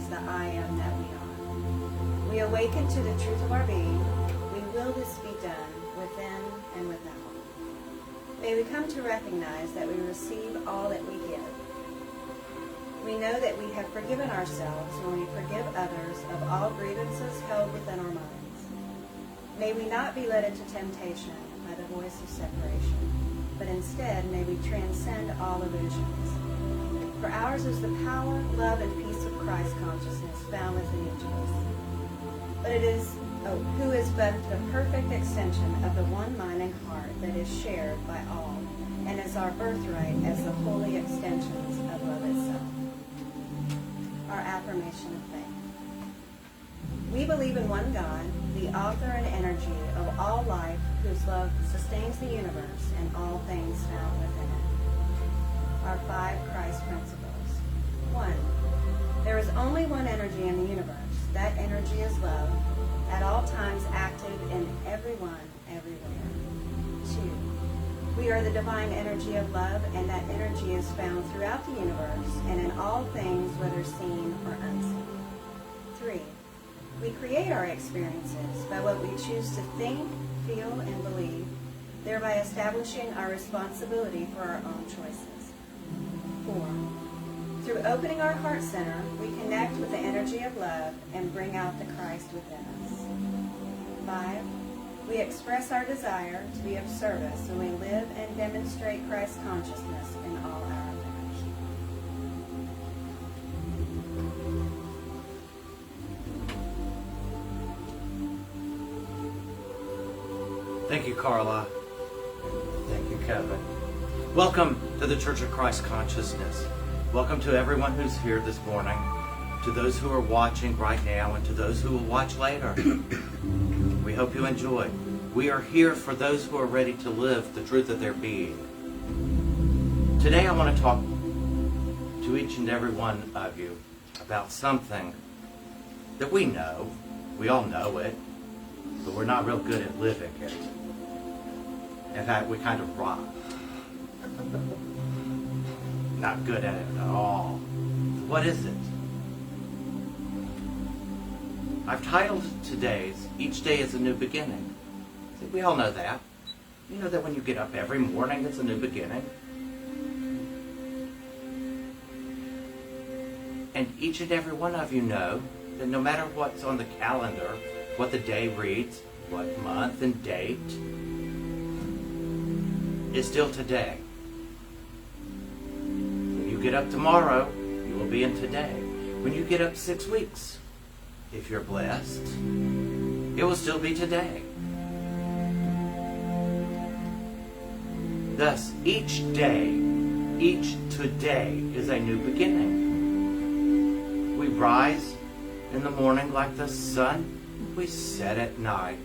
as the I am that we are. We awaken to the truth of our being. We will this be done within and without. May we come to recognize that we receive all that we give. We know that we have forgiven ourselves when we forgive others of all grievances held within our minds. May we not be led into temptation by the voice of separation, but instead may we transcend all illusions. For ours is the power, love, and peace of Christ consciousness found within each of us. But it is who is but the perfect extension of the one mind and heart that is shared by all, and is our birthright as the holy extensions of love itself. Our affirmation of faith. We believe in one God, the author and energy of all life, whose love sustains the universe and all things found within it. Our 5 Christ principles. 1. There is only one energy in the universe. That energy is love, at all times active in everyone, everywhere. 2. We are the divine energy of love, and that energy is found throughout the universe and in all things, whether seen or unseen. 3. We create our experiences by what we choose to think, feel, and believe, thereby establishing our responsibility for our own choices. 4. Through opening our heart center, we connect with the energy of love and bring out the Christ within us. 5. We express our desire to be of service when we live and demonstrate Christ consciousness in all our affairs. Thank you, Carla. Thank you, Kevin. Welcome to the Church of Christ Consciousness. Welcome to everyone who's here this morning, to those who are watching right now, and to those who will watch later. We hope you enjoy. We are here for those who are ready to live the truth of their being. Today I want to talk to each and every one of you about something that we know. We all know it, but we're not real good at living it. In fact, we kind of rock. Not good at it at all. What is it? I've titled today's, Each Day is a New Beginning. See, we all know that. You know that when you get up every morning, it's a new beginning. And each and every one of you know that no matter what's on the calendar, what the day reads, what month and date, is still today. When you get up tomorrow, you will be in today. When you get up 6 weeks, if you're blessed, it will still be today. Thus, each day, each today is a new beginning. We rise in the morning like the sun. We set at night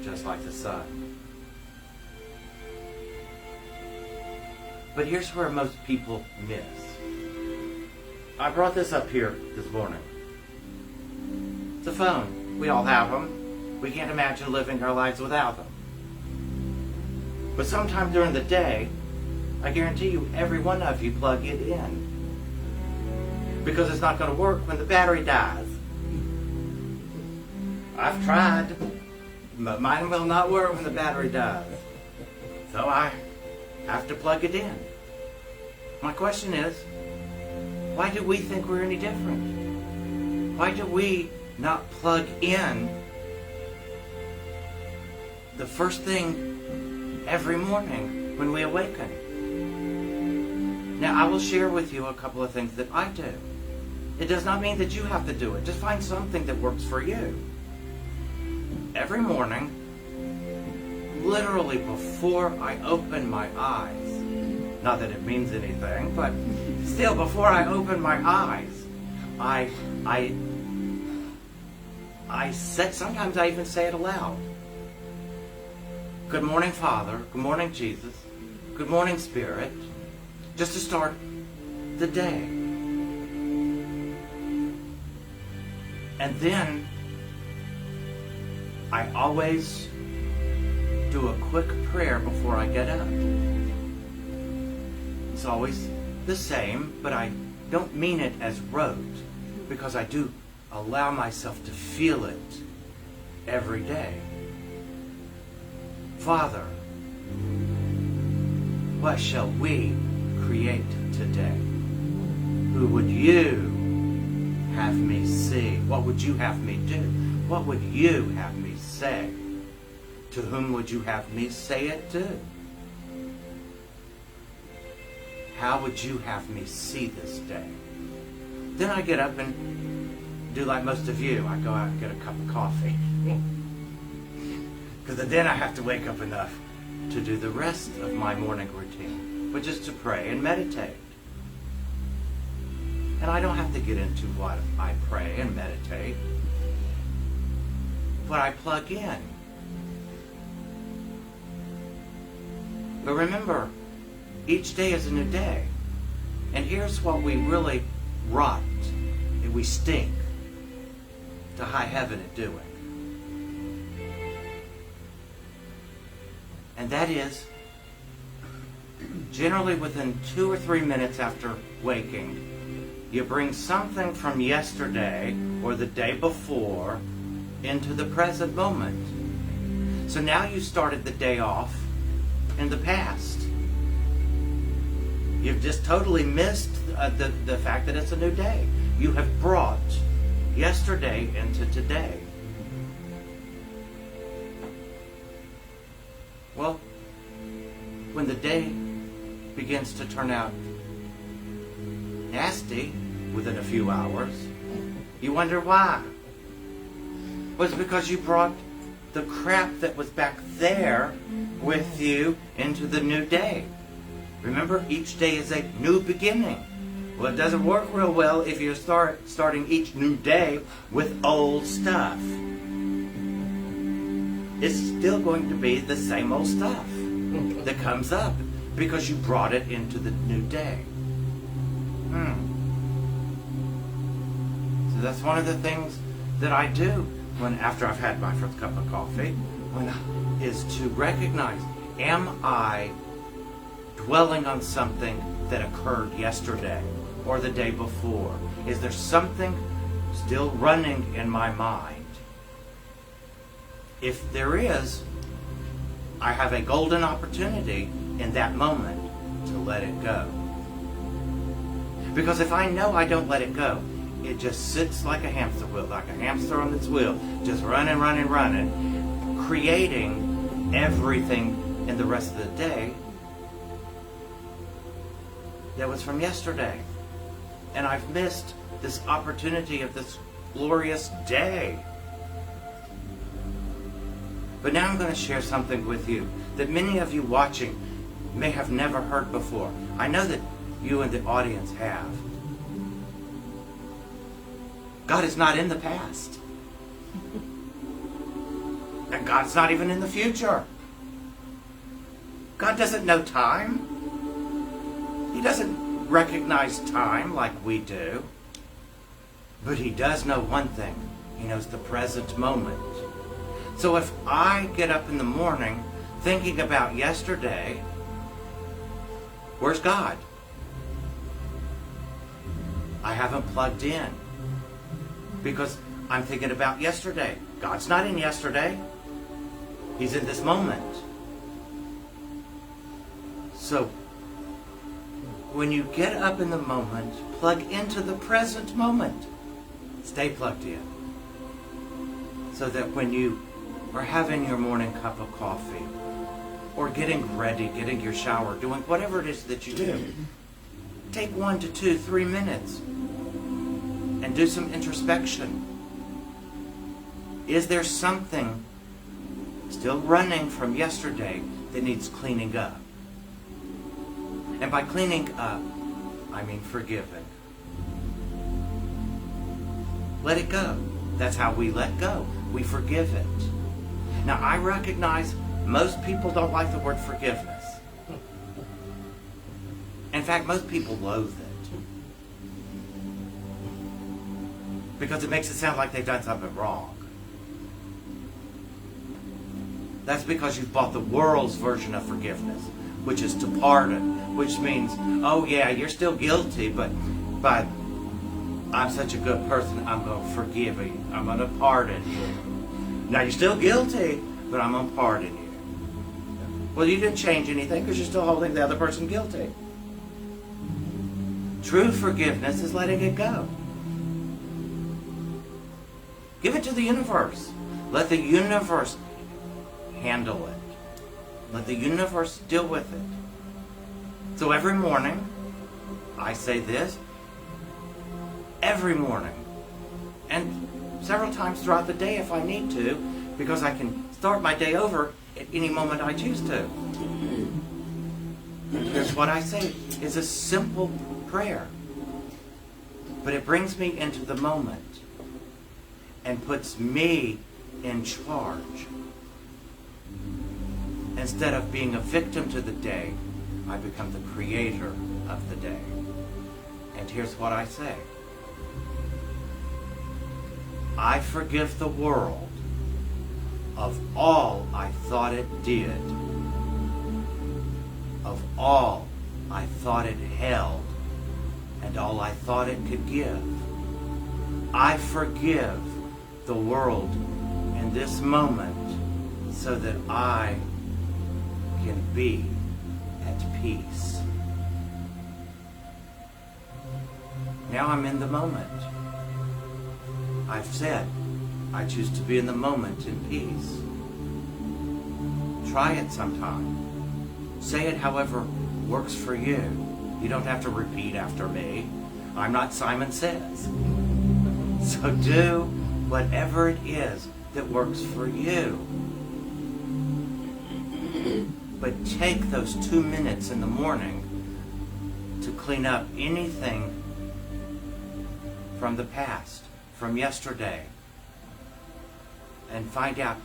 just like the sun. But here's where most people miss. I brought this up here this morning. The phone. We all have them. We can't imagine living our lives without them. But sometime during the day, I guarantee you every one of you plug it in. Because it's not going to work when the battery dies. I've tried, but mine will not work when the battery dies. So I have to plug it in. My question is, why do we think we're any different? Why do we not plug in the first thing every morning when we awaken? Now, I will share with you a couple of things that I do. It does not mean that you have to do it. Just find something that works for you. Every morning, literally before I open my eyes, not that it means anything, but still before I open my eyes, I said, sometimes I even say it aloud. Good morning, Father. Good morning, Jesus. Good morning, Spirit. Just to start the day. And then I always do a quick prayer before I get up. It's always the same, but I don't mean it as rote. because I do allow myself to feel it every day. Father, what shall we create today? Who would you have me see? What would you have me do? What would you have me say? To whom would you have me say it to? How would you have me see this day? Then I get up and do like most of you. I go out and get a cup of coffee. Because then I have to wake up enough to do the rest of my morning routine, which is to pray and meditate. And I don't have to get into what I pray and meditate, but I plug in. But remember, each day is a new day. And here's what we really rot, and we stink to high heaven at doing. And that is, generally within 2 or 3 minutes after waking, you bring something from yesterday or the day before into the present moment. So now you started the day off in the past. You've just totally missed the fact that it's a new day. You have brought yesterday into today. Well, when the day begins to turn out nasty within a few hours, you wonder why. Well, it's because you brought the crap that was back there with you into the new day. Remember, each day is a new beginning. Well, it doesn't work real well if you starting each new day with old stuff. It's still going to be the same old stuff that comes up because you brought it into the new day. So that's one of the things that I do after I've had my first cup of coffee, is to recognize, am I dwelling on something that occurred yesterday or the day before? Is there something still running in my mind? If there is, I have a golden opportunity in that moment to let it go. Because if I know I don't let it go, it just sits like a hamster wheel, like a hamster on its wheel, just running, creating everything in the rest of the day that was from yesterday. And I've missed this opportunity of this glorious day. But now I'm going to share something with you that many of you watching may have never heard before. I know that you in the audience have. God is not in the past. And God's not even in the future. God doesn't know time. He doesn't recognize time like we do. But He does know one thing. He knows the present moment. So if I get up in the morning thinking about yesterday, where's God? I haven't plugged in because I'm thinking about yesterday. God's not in yesterday. He's in this moment. So when you get up in the moment, plug into the present moment. Stay plugged in. So that when you are having your morning cup of coffee, or getting ready, getting your shower, doing whatever it is that you do, take 1 to 2, 3 minutes and do some introspection. Is there something still running from yesterday that needs cleaning up? And by cleaning up, I mean forgiving. Let it go. That's how we let go. We forgive it. Now, I recognize most people don't like the word forgiveness. In fact, most people loathe it. Because it makes it sound like they've done something wrong. That's because you've bought the world's version of forgiveness, which is to pardon, which means, oh yeah, you're still guilty, but I'm such a good person, I'm going to forgive you. I'm going to pardon you. Now, you're still guilty, but I'm going to pardon you. Well, you didn't change anything because you're still holding the other person guilty. True forgiveness is letting it go. Give it to the universe. Let the universe handle it. Let the universe deal with it. So every morning, I say this. Every morning. And several times throughout the day if I need to, because I can start my day over at any moment I choose to. And here's what I say. It's a simple prayer. But it brings me into the moment and puts me in charge. Instead of being a victim to the day, I become the creator of the day. And here's what I say. I forgive the world of all I thought it did, of all I thought it held, and all I thought it could give. I forgive the world in this moment so that I can be at peace. Now I'm in the moment. I've said, I choose to be in the moment in peace. Try it sometime. Say it however works for you. You don't have to repeat after me. I'm not Simon Says. So do whatever it is that works for you. But take those 2 minutes in the morning to clean up anything from the past, from yesterday, and find out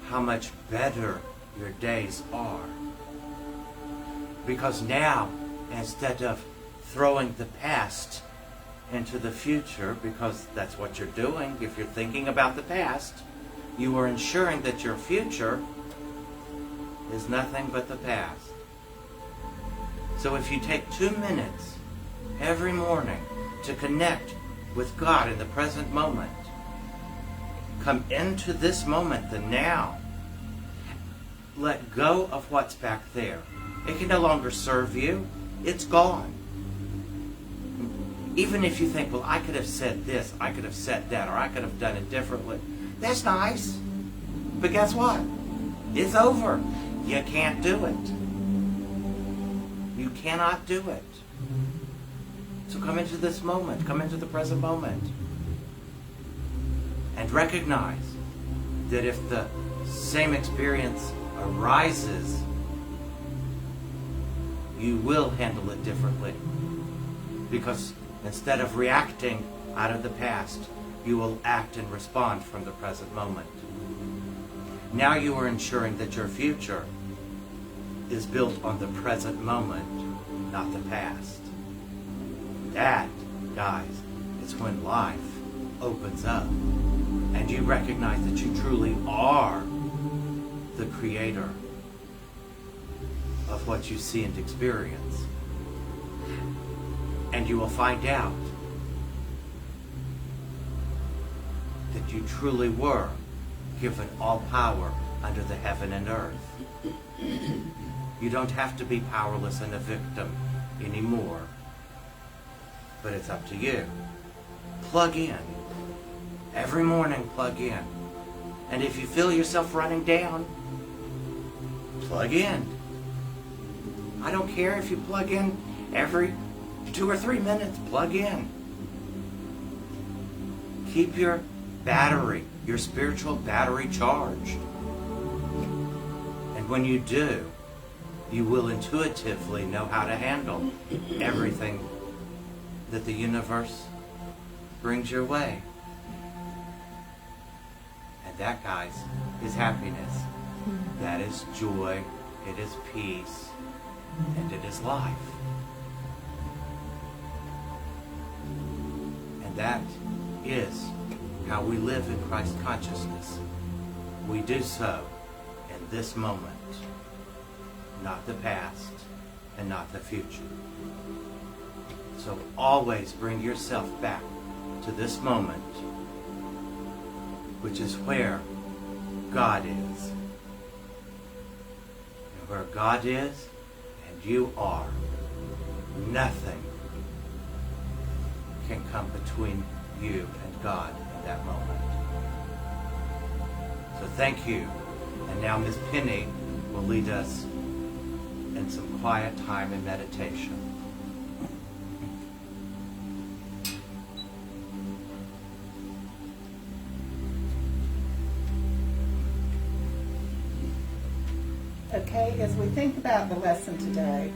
how much better your days are. Because now, instead of throwing the past into the future, because that's what you're doing, if you're thinking about the past, you are ensuring that your future is nothing but the past. So if you take 2 minutes every morning to connect with God in the present moment, come into this moment, the now, let go of what's back there. It can no longer serve you. It's gone. Even if you think, well, I could have said this, I could have said that, or I could have done it differently. That's nice. But guess what? It's over. You can't do it. You cannot do it. So come into this moment. Come into the present moment. And recognize that if the same experience arises, you will handle it differently. Because instead of reacting out of the past, you will act and respond from the present moment. Now you are ensuring that your future is built on the present moment, not the past. That, guys, is when life opens up and you recognize that you truly are the creator of what you see and experience. And you will find out that you truly were given all power under the heaven and earth. You don't have to be powerless and a victim anymore. But it's up to you. Plug in. Every morning, plug in. And if you feel yourself running down, plug in. I don't care if you plug in every 2 or 3 minutes, plug in. Keep your battery, your spiritual battery charged. And when you do, you will intuitively know how to handle everything that the universe brings your way. And that, guys, is happiness. That is joy. It is peace. And it is life. And that is how we live in Christ consciousness. We do so in this moment, not the past and not the future. So always bring yourself back to this moment, which is where God is. And where God is and you are, nothing can come between you and God in that moment. So thank you. And now Ms. Penny will lead us in some quiet time and meditation. Okay, as we think about the lesson today,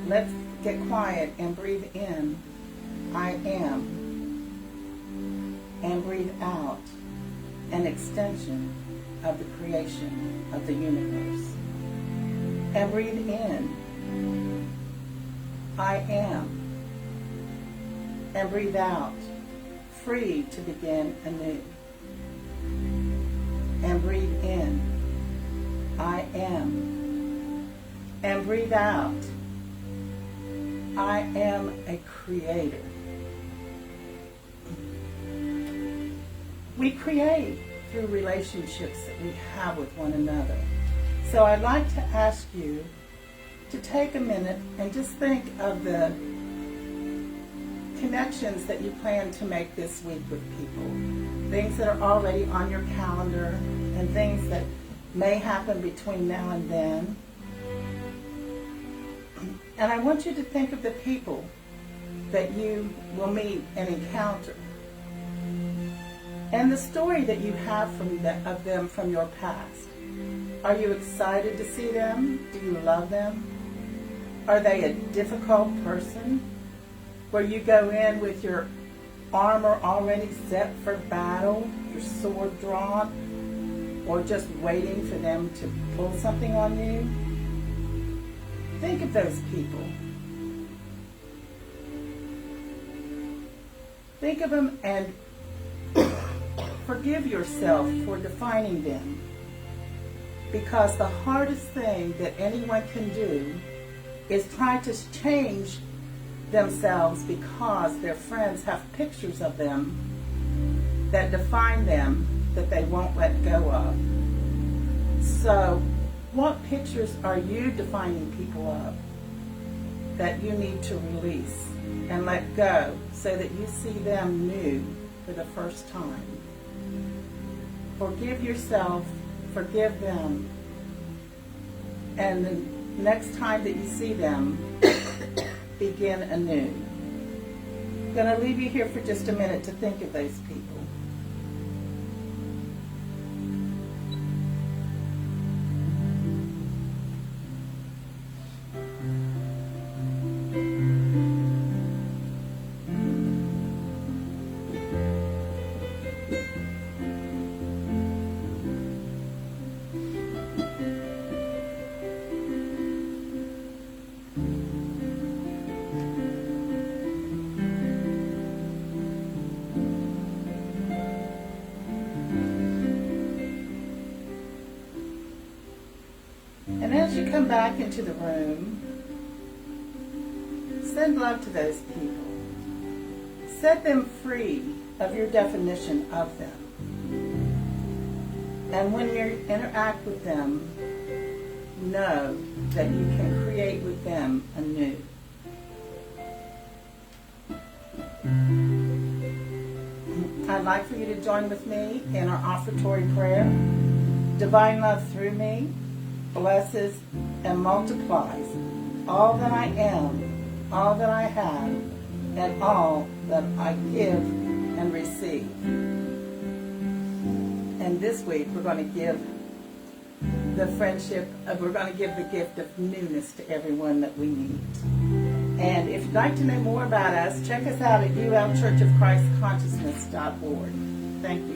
let's get quiet and breathe in, I am, and breathe out, an extension of the creation of the universe. And breathe in, I am, and breathe out, free to begin anew. And breathe in, I am, and breathe out, I am a creator. We create through relationships that we have with one another. So I'd like to ask you to take a minute and just think of the connections that you plan to make this week with people. Things that are already on your calendar and things that may happen between now and then. And I want you to think of the people that you will meet and encounter, and the story that you have of them from your past. Are you excited to see them? Do you love them? Are they a difficult person where you go in with your armor already set for battle, your sword drawn, or just waiting for them to pull something on you? Think of those people. Think of them and forgive yourself for defining them. Because the hardest thing that anyone can do is try to change themselves because their friends have pictures of them that define them that they won't let go of. So, what pictures are you defining people of that you need to release and let go so that you see them new for the first time? Forgive yourself, forgive them, and the next time that you see them, begin anew. I'm going to leave you here for just a minute to think of those people. And as you come back into the room, send love to those people. Set them free of your definition of them. And when you interact with them, know that you can create with them anew. I'd like for you to join with me in our Offertory Prayer. Divine love through me blesses and multiplies all that I am, all that I have, and all that I give and receive. And this week we're going to give the we're going to give the gift of newness to everyone that we meet. And if you'd like to know more about us, check us out at ulchurchofchristconsciousness.org. Thank you.